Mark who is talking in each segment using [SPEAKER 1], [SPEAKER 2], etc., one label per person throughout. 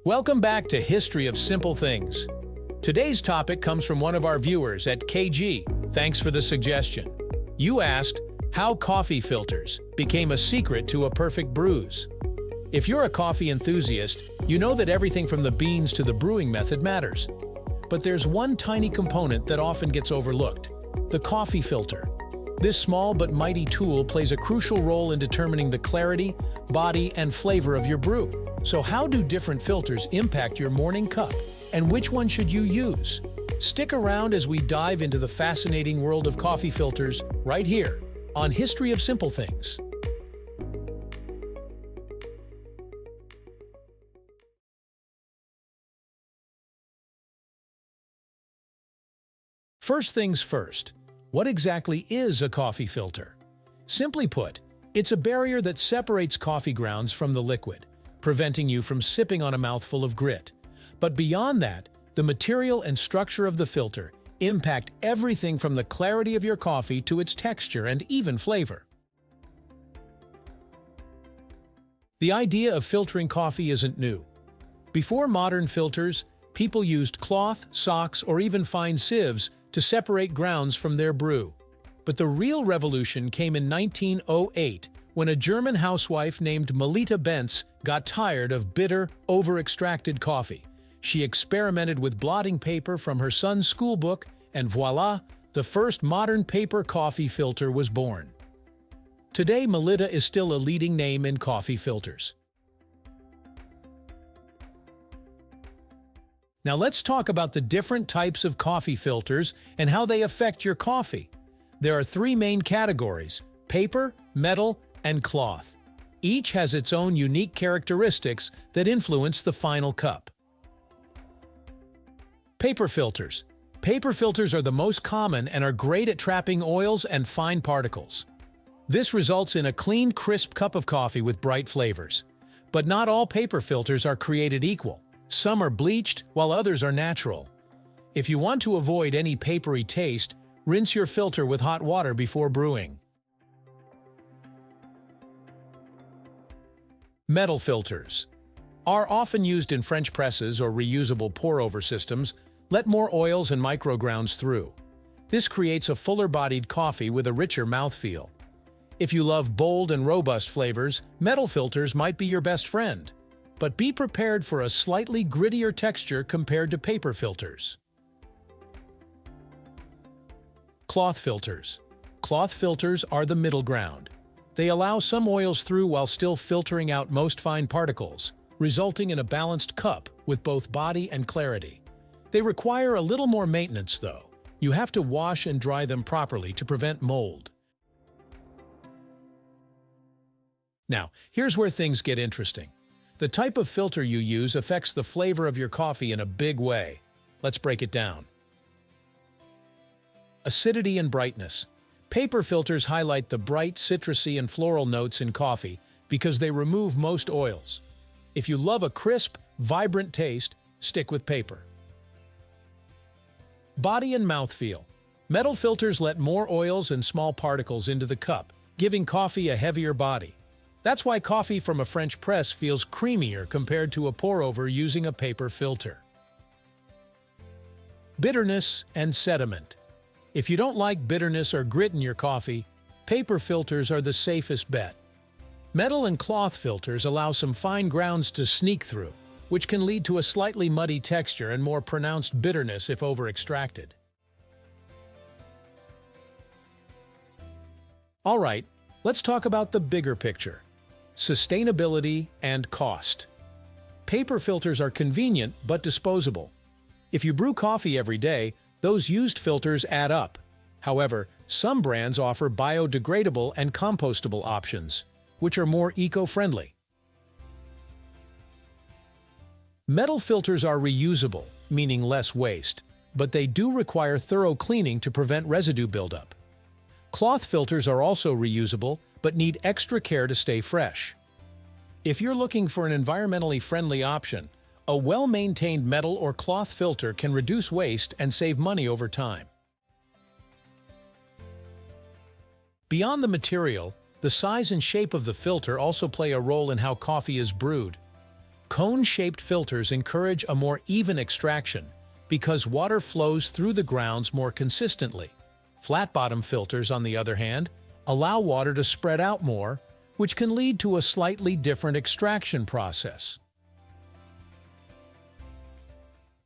[SPEAKER 1] Welcome back to History of Simple Things. Today's topic comes from one of our viewers at KG. Thanks for the suggestion. You asked how coffee filters became a secret to a perfect brews. If you're a coffee enthusiast, you know that everything from the beans to the brewing method matters. But there's one tiny component that often gets overlooked: the coffee filter. This small but mighty tool plays a crucial role in determining the clarity, body, and flavor of your brew. So how do different filters impact your morning cup? And which one should you use? Stick around as we dive into the fascinating world of coffee filters right here on History of Simple Things. First things first, what exactly is a coffee filter? Simply put, it's a barrier that separates coffee grounds from the liquid, preventing you from sipping on a mouthful of grit. But beyond that, the material and structure of the filter impact everything from the clarity of your coffee to its texture and even flavor. The idea of filtering coffee isn't new. Before modern filters, people used cloth, socks, or even fine sieves to separate grounds from their brew. But the real revolution came in 1908 when a German housewife named Melita Benz got tired of bitter, over-extracted coffee. She experimented with blotting paper from her son's schoolbook, and voila, the first modern paper coffee filter was born. Today, Melita is still a leading name in coffee filters. Now let's talk about the different types of coffee filters and how they affect your coffee. There are three main categories: paper, metal, and cloth. Each has its own unique characteristics that influence the final cup. Paper filters. Paper filters are the most common and are great at trapping oils and fine particles. This results in a clean, crisp cup of coffee with bright flavors. But not all paper filters are created equal. Some are bleached, while others are natural. If you want to avoid any papery taste, rinse your filter with hot water before brewing. Metal filters are often used in French presses or reusable pour-over systems. Let more oils and microgrounds through. This creates a fuller-bodied coffee with a richer mouthfeel. If you love bold and robust flavors, metal filters might be your best friend. But be prepared for a slightly grittier texture compared to paper filters. Cloth filters. Cloth filters are the middle ground. They allow some oils through while still filtering out most fine particles, resulting in a balanced cup with both body and clarity. They require a little more maintenance, though. You have to wash and dry them properly to prevent mold. Now, here's where things get interesting. The type of filter you use affects the flavor of your coffee in a big way. Let's break it down. Acidity and brightness. Paper filters highlight the bright, citrusy, and floral notes in coffee because they remove most oils. If you love a crisp, vibrant taste, stick with paper. Body and mouthfeel. Metal filters let more oils and small particles into the cup, giving coffee a heavier body. That's why coffee from a French press feels creamier compared to a pour-over using a paper filter. Bitterness and sediment. If you don't like bitterness or grit in your coffee, paper filters are the safest bet. Metal and cloth filters allow some fine grounds to sneak through, which can lead to a slightly muddy texture and more pronounced bitterness if over-extracted. All right, let's talk about the bigger picture: sustainability and cost. Paper filters are convenient but disposable. If you brew coffee every day, those used filters add up. However, some brands offer biodegradable and compostable options, which are more eco-friendly. Metal filters are reusable, meaning less waste, but they do require thorough cleaning to prevent residue buildup. Cloth filters are also reusable, but need extra care to stay fresh. If you're looking for an environmentally friendly option, a well-maintained metal or cloth filter can reduce waste and save money over time. Beyond the material, the size and shape of the filter also play a role in how coffee is brewed. Cone-shaped filters encourage a more even extraction because water flows through the grounds more consistently. Flat-bottom filters, on the other hand, allow water to spread out more, which can lead to a slightly different extraction process.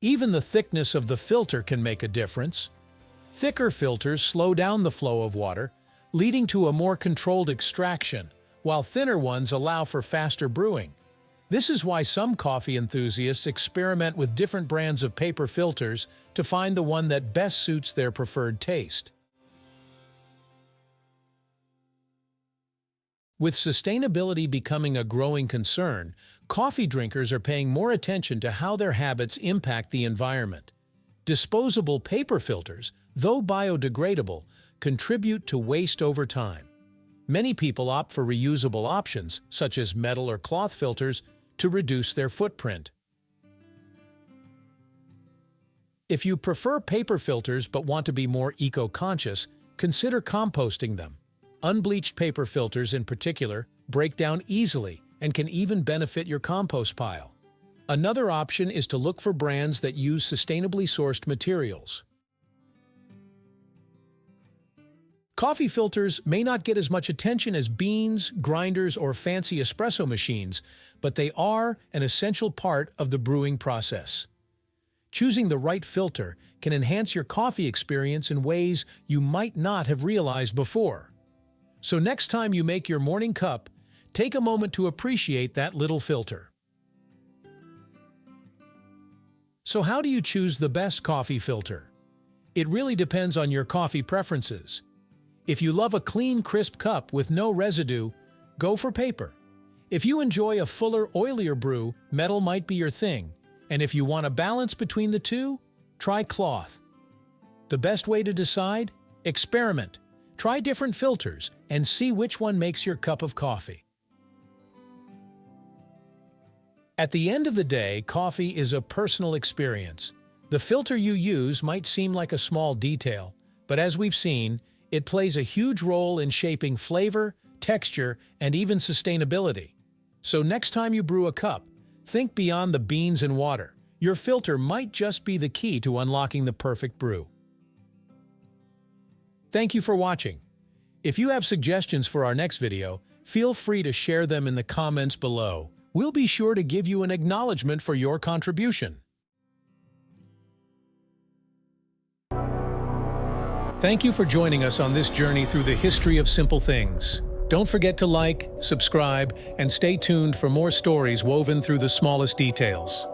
[SPEAKER 1] Even the thickness of the filter can make a difference. Thicker filters slow down the flow of water, leading to a more controlled extraction, while thinner ones allow for faster brewing. This is why some coffee enthusiasts experiment with different brands of paper filters to find the one that best suits their preferred taste. With sustainability becoming a growing concern, coffee drinkers are paying more attention to how their habits impact the environment. Disposable paper filters, though biodegradable, contribute to waste over time. Many people opt for reusable options, such as metal or cloth filters, to reduce their footprint. If you prefer paper filters but want to be more eco-conscious, consider composting them. Unbleached paper filters, in particular, break down easily and can even benefit your compost pile. Another option is to look for brands that use sustainably sourced materials. Coffee filters may not get as much attention as beans, grinders, or fancy espresso machines, but they are an essential part of the brewing process. Choosing the right filter can enhance your coffee experience in ways you might not have realized before. So next time you make your morning cup, take a moment to appreciate that little filter. So how do you choose the best coffee filter? It really depends on your coffee preferences. If you love a clean, crisp cup with no residue, go for paper. If you enjoy a fuller, oilier brew, metal might be your thing. And if you want a balance between the two, try cloth. The best way to decide? Experiment. Try different filters and see which one makes your cup of coffee. At the end of the day, coffee is a personal experience. The filter you use might seem like a small detail, but as we've seen, it plays a huge role in shaping flavor, texture, and even sustainability. So next time you brew a cup, think beyond the beans and water. Your filter might just be the key to unlocking the perfect brew. Thank you for watching. If you have suggestions for our next video, feel free to share them in the comments below. We'll be sure to give you an acknowledgement for your contribution. Thank you for joining us on this journey through the history of simple things. Don't forget to like, subscribe, and stay tuned for more stories woven through the smallest details.